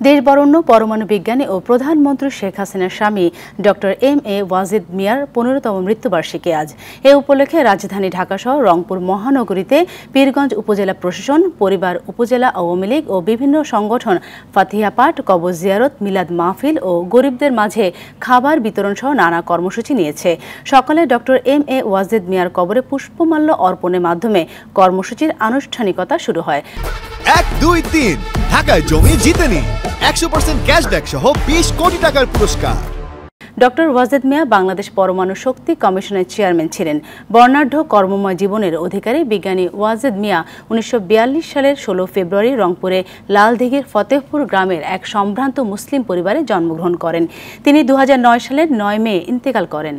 দেশবরেণ্য পরমাণু বিজ্ঞানী ও প্রধানমন্ত্রী শেখ হাসিনার স্বামী ডক্টর এম.এ. ওয়াজেদ মিয়ার ১৫তম মৃত্যুবার্ষিকী আজ। এ উপলক্ষে রাজধানী ঢাকাসহ রংপুর মহানগরীতে পীরগঞ্জ উপজেলা প্রশাসন, পরিবার, উপজেলা আওয়ামী লীগ ও বিভিন্ন সংগঠন ফাতিহা পাঠ, কবর জিয়ারত, মিলাদ মাহফিল ও গরিবদের মাঝে খাবার বিতরণ সহ নানা কর্মসূচি নিয়েছে। সকালে ডক্টর এম.এ. ওয়াজেদ মিয়ার কবরে পুষ্পমাল্য অর্পণের মাধ্যমে কর্মসূচির আনুষ্ঠানিকতা শুরু হয়। ১, ২, ৩ ঢাকায় জমি জিতে নিন ১০০% ক্যাশব্যাক সহ ২০ কোটি টাকার পুরস্কার। ডক্টর ওয়াজেদ মিয়া বাংলাদেশ পরমাণু শক্তি কমিশনের চেয়ারম্যান ছিলেন। বর্ণাঢ্য কর্মময় জীবনের অধিকারী বিজ্ঞানী ওয়াজেদ মিয়া ১৯৪২ সালের ১৬ ফেব্রুয়ারি রংপুরে লালদিঘির ফতেহপুর গ্রামের এক সম্ভ্রান্ত মুসলিম পরিবারে জন্মগ্রহণ করেন। তিনি ২০০৯ সালের ৯ মে ইন্তেকাল করেন।